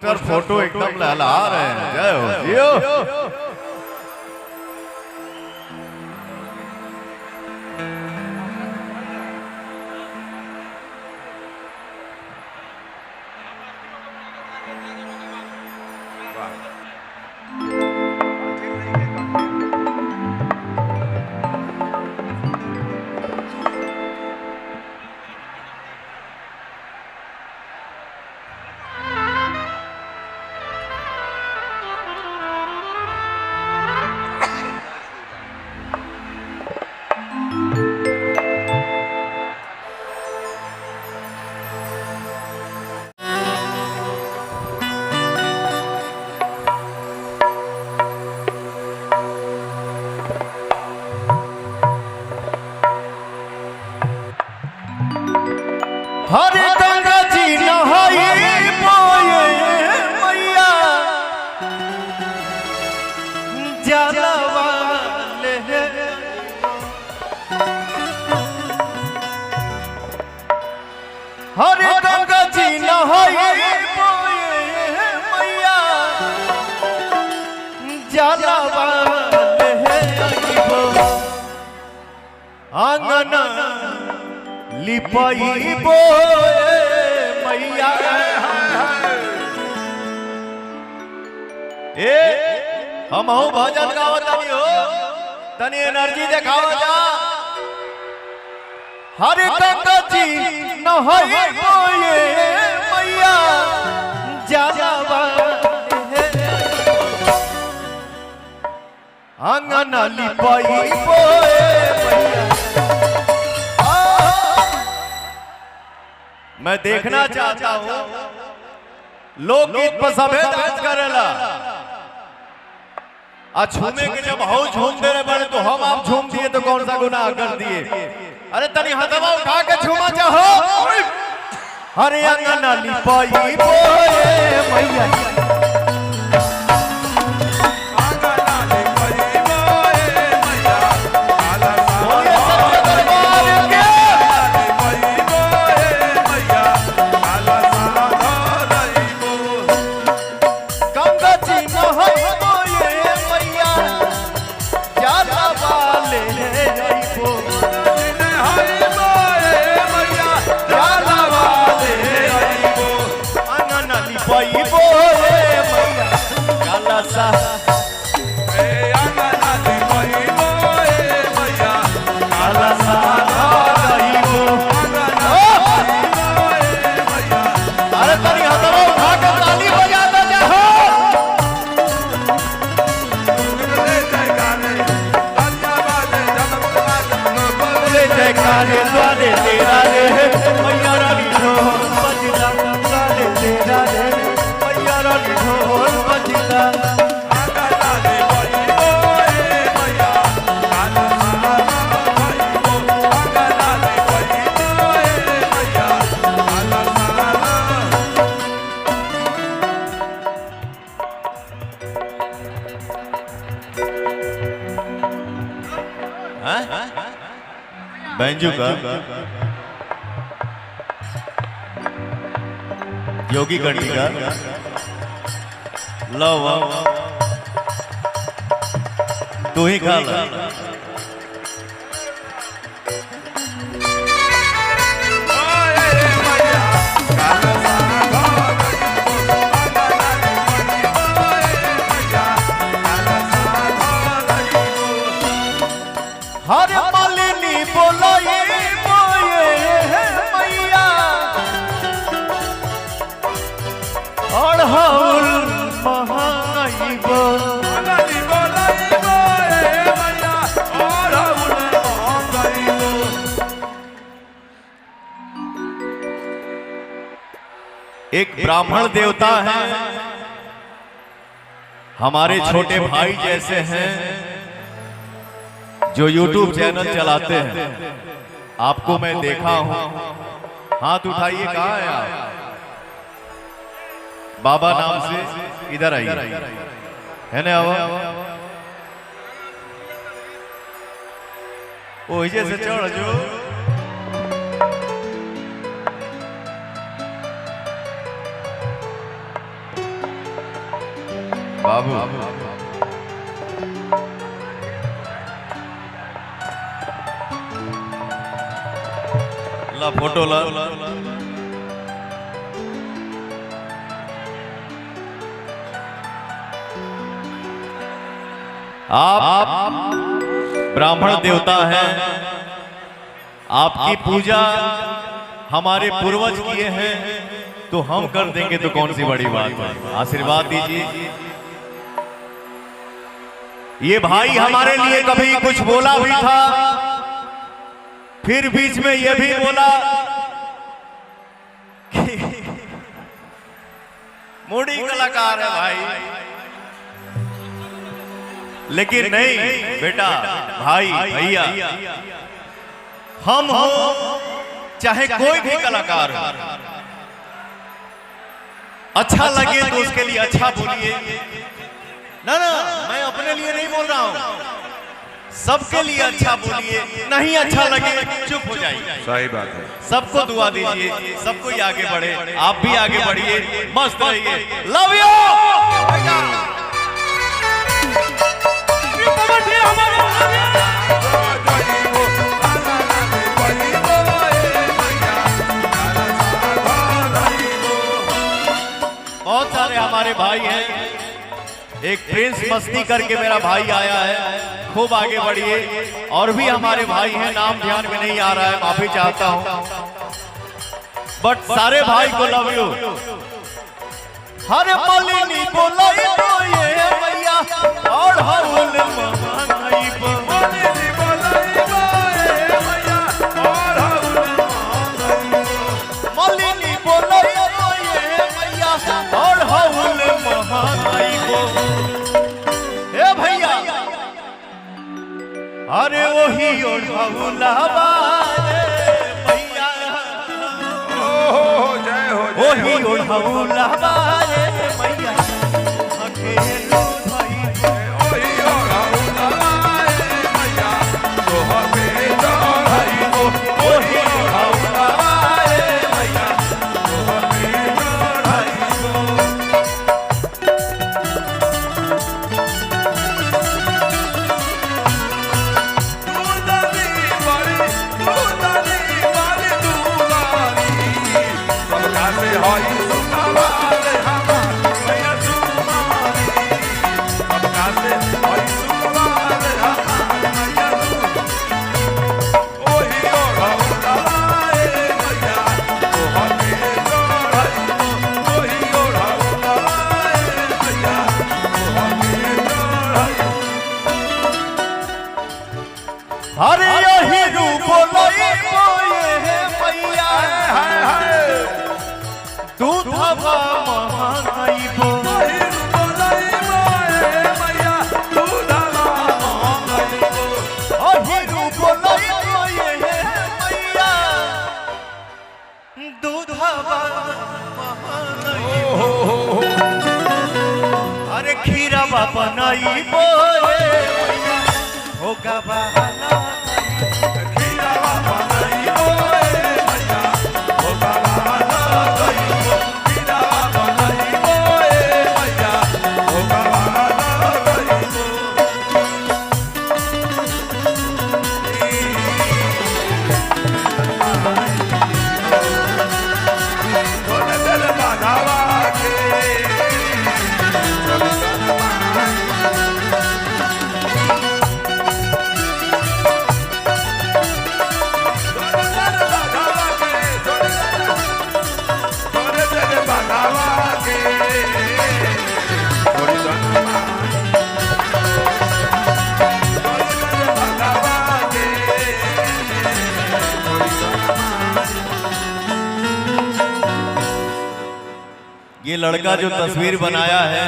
Poster photo एकदम लहला रहे हैं। जय हो जियो। हरे गंगा जी नहाई बोए मैया जलवा ले हरे गंगा जी नहाई बोए मैया जलवा ले आंगन लिपाई बोए मैया। ए हम हो भजन गाओ तनी हो तनी एनर्जी दिखाओ जा। हरे गंगा जी नहाई बोए मैया जलवा आंगन लिपाई बोए मैया। मैं देखना चाहता हूं लोकगीत पर सभे डांस करेला आ झूमे के जब हाउ झूम दे रहे बड़े तो हम आप झूम दिए तो कौन सा गुनाह कर दिए। अरे तनी हथवा उठा के झूमा चाहो। हरे अंगन लिपाई बोए मैया द्वारे तेरा रे मैया रानी ढोल बजला द्वारे तेरा रे मैया रानी ढोल बजला। बैंजू का योगी कंडी का लव तू ही खा ला। हरे मालिनी बोलाई बोए मैया और हाउल महाई बोलाई बोए मैया और हाउल महाई एक ब्राह्मण देवता है हमारे छोटे भाई जैसे हैं जो YouTube चैनल चलाते हैं। आपको मैं देखा हूं, हाथ उठाइए, कहाँ है आप? बाबा नाम से इधर आइए, है ना? वो से चढ़ जो बाबू ला फोटो ला आप ब्राह्मण देवता हैं, आपकी पूजा हमारे पूर्वज किए हैं तो हम कर देंगे तो कौन सी बड़ी बात है। आशीर्वाद दीजिए। ये भाई हमारे लिए कभी कुछ बोला भी था, फिर बीच में ये भी बोला कि मूडी कलाकार है भाई, लेकिन नहीं बेटा, भाई भैया हम हो चाहे कोई भी कलाकार हो, अच्छा लगे तो उसके लिए अच्छा बोलिए। ना ना, मैं अपने लिए नहीं बोल रहा हूं, सबके लिए अच्छा बोलिए। नहीं अच्छा लगे चुप हो जाइए। सही बात है। सबको दुआ दीजिए, सबको ही आगे बढ़े, आप भी आगे बढ़िए, मस्त रहिए। Love you. बहुत सारे हमारे भाई हैं, एक प्रिंस मस्ती करके मेरा भाई आया है, खूब आगे बढ़िए। और भी हमारे भाई हैं, नाम ध्यान में नहीं आ रहा है, माफी चाहता हूं, बट सारे भाई को लव यू। हर मलिनी बोला तो ये मैया और हवल महानाई मलिनी बोला तो ये मैया और हवल महानाई को। ए भैया अरे वही और हवलावा भैया, जय हो वही और हवलावा भैया, अकेलो भाई वही और हवलाए भैया, तो हमें चढ़ाई हो। वही और हवलावा भैया, तो हमें चढ़ाई हो। दूधारी वाली दूधारी, सबका से होई सुखवाले हमार भैया सुमारी, सबका से होई सुखवाले हमार भैया सुमारी। ओही और हवलाए भैया, तो हमें चढ़ाई हो। ओही और हवलाए भैया, तो हमें चढ़ाई हो। अरे यही रूप लई बोए है मैया, हाय हाय दूधवा महानाई बो। ओही बोलाई मोए मैया, दूधवा मोई हो। यही रूप लई बोए है मैया, दूधवा महानाई बो। अरे खीरावा बनाई बोए मैया, होगा बहाना खीरावा बनाई मोए मैया, हो गवाना गई हो। खीरावा बनाई मोए मैया, हो गवाना गई हो। छोड़ दिल बाधावा के, छोड़ दिल बाधावा ये लड़का जो तस्वीर बनाया है